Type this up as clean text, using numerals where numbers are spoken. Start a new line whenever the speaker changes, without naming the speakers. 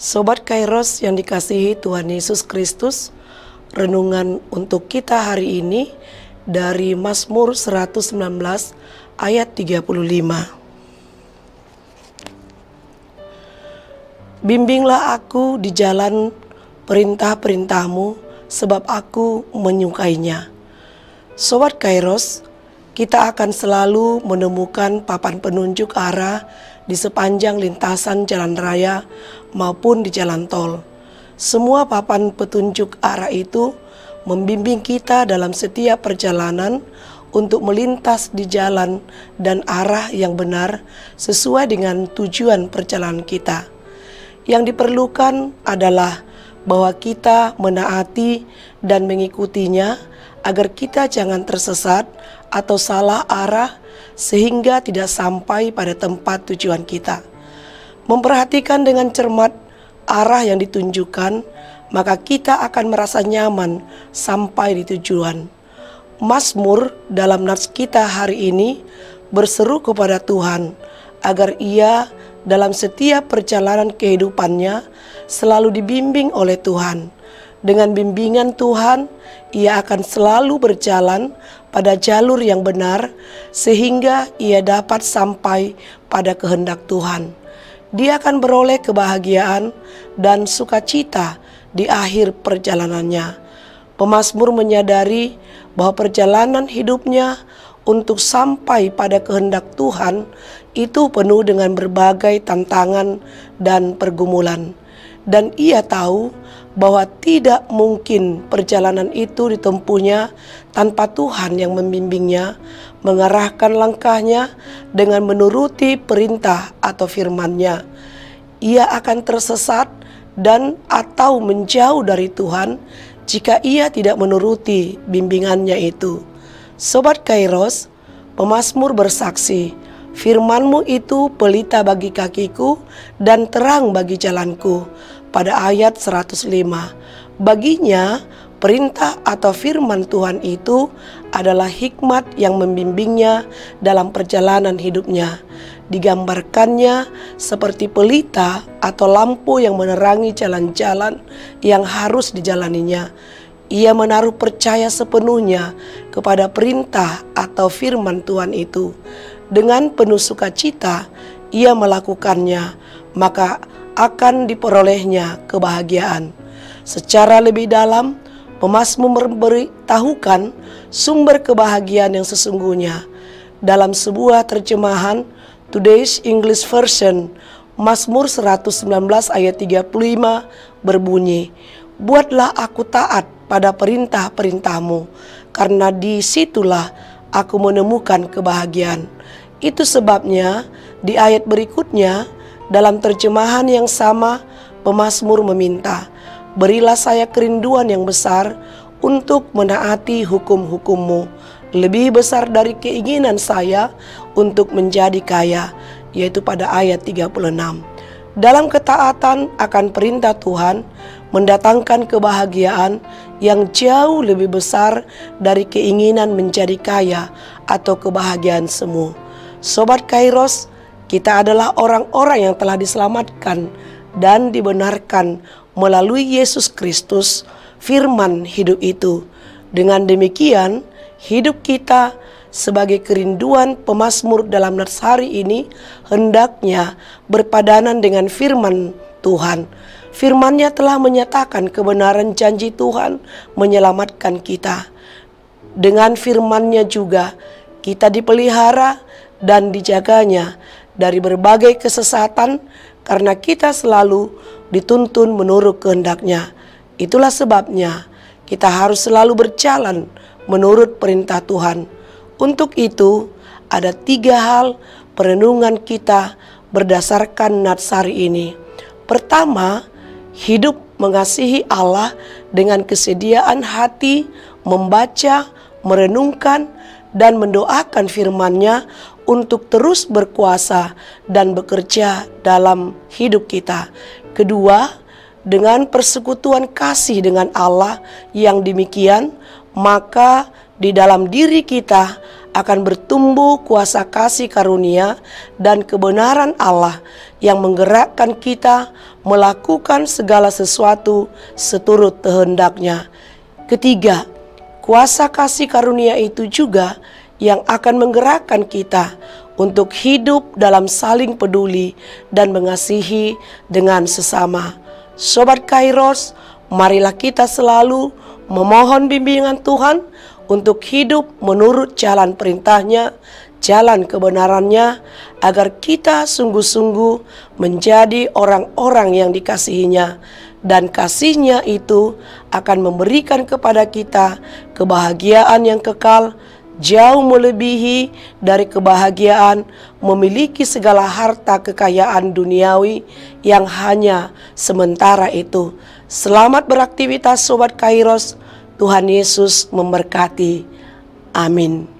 Sobat Kairos yang dikasihi Tuhan Yesus Kristus, renungan untuk kita hari ini dari Mazmur 119 ayat 35. Bimbinglah aku di jalan perintah-perintahmu, sebab aku menyukainya. Sobat Kairos, kita akan selalu menemukan papan penunjuk arah di sepanjang lintasan jalan raya maupun di jalan tol. Semua papan petunjuk arah itu membimbing kita dalam setiap perjalanan untuk melintas di jalan dan arah yang benar sesuai dengan tujuan perjalanan kita. Yang diperlukan adalah bahwa kita menaati dan mengikutinya agar kita jangan tersesat atau salah arah sehingga tidak sampai pada tempat tujuan kita. Memperhatikan dengan cermat arah yang ditunjukkan, maka kita akan merasa nyaman sampai di tujuan. Mazmur dalam nats kita hari ini berseru kepada Tuhan agar Ia dalam setiap perjalanan kehidupannya selalu dibimbing oleh Tuhan. Dengan bimbingan Tuhan, ia akan selalu berjalan pada jalur yang benar sehingga ia dapat sampai pada kehendak Tuhan. Dia akan beroleh kebahagiaan dan sukacita di akhir perjalanannya. Pemazmur menyadari bahwa perjalanan hidupnya untuk sampai pada kehendak Tuhan itu penuh dengan berbagai tantangan dan pergumulan. Dan ia tahu bahwa tidak mungkin perjalanan itu ditempuhnya tanpa Tuhan yang membimbingnya, mengarahkan langkahnya dengan menuruti perintah atau firman-Nya. Ia akan tersesat dan atau menjauh dari Tuhan jika ia tidak menuruti bimbingannya itu. Sobat Kairos, pemazmur bersaksi, firman-Mu itu pelita bagi kakiku dan terang bagi jalanku. Pada ayat 105, baginya perintah atau firman Tuhan itu adalah hikmat yang membimbingnya dalam perjalanan hidupnya. Digambarkannya seperti pelita atau lampu yang menerangi jalan-jalan yang harus dijalaninya. Ia menaruh percaya sepenuhnya kepada perintah atau firman Tuhan itu. Dengan penuh sukacita ia melakukannya, maka akan diperolehnya kebahagiaan. Secara lebih dalam, pemazmur memberitahukan sumber kebahagiaan yang sesungguhnya. Dalam sebuah terjemahan Today's English Version, Mazmur 119 ayat 35 berbunyi, "Buatlah aku taat pada perintah-perintahmu, karena disitulah aku menemukan kebahagiaan." Itu sebabnya di ayat berikutnya dalam terjemahan yang sama, pemazmur meminta, "Berilah saya kerinduan yang besar untuk menaati hukum-hukum-Mu, lebih besar dari keinginan saya untuk menjadi kaya," yaitu pada ayat 36. Dalam ketaatan akan perintah Tuhan mendatangkan kebahagiaan yang jauh lebih besar dari keinginan menjadi kaya atau kebahagiaan semu. Sobat Kairos, kita adalah orang-orang yang telah diselamatkan dan dibenarkan melalui Yesus Kristus, firman hidup itu. Dengan demikian, hidup kita sebagai kerinduan pemazmur dalam nats hari ini hendaknya berpadanan dengan firman Tuhan. Firman-Nya telah menyatakan kebenaran janji Tuhan menyelamatkan kita. Dengan firman-Nya juga kita dipelihara dan dijaganya dari berbagai kesesatan karena kita selalu dituntun menurut kehendak-Nya. Itulah sebabnya kita harus selalu berjalan menurut perintah Tuhan. Untuk itu ada 3 hal perenungan kita berdasarkan nats hari ini. Pertama, hidup mengasihi Allah dengan kesediaan hati, membaca, merenungkan, dan mendoakan firman-Nya untuk terus berkuasa dan bekerja dalam hidup kita. Kedua, dengan persekutuan kasih dengan Allah yang demikian, maka di dalam diri kita akan bertumbuh kuasa kasih karunia dan kebenaran Allah yang menggerakkan kita melakukan segala sesuatu seturut kehendaknya. Ketiga, kuasa kasih karunia itu juga yang akan menggerakkan kita untuk hidup dalam saling peduli dan mengasihi dengan sesama. Sobat Kairos, marilah kita selalu memohon bimbingan Tuhan untuk hidup menurut jalan perintahnya, jalan kebenarannya, agar kita sungguh-sungguh menjadi orang-orang yang dikasihinya. Dan kasihnya itu akan memberikan kepada kita kebahagiaan yang kekal, jauh melebihi dari kebahagiaan memiliki segala harta kekayaan duniawi yang hanya sementara itu. Selamat beraktivitas Sobat Kairos, Tuhan Yesus memberkati. Amin.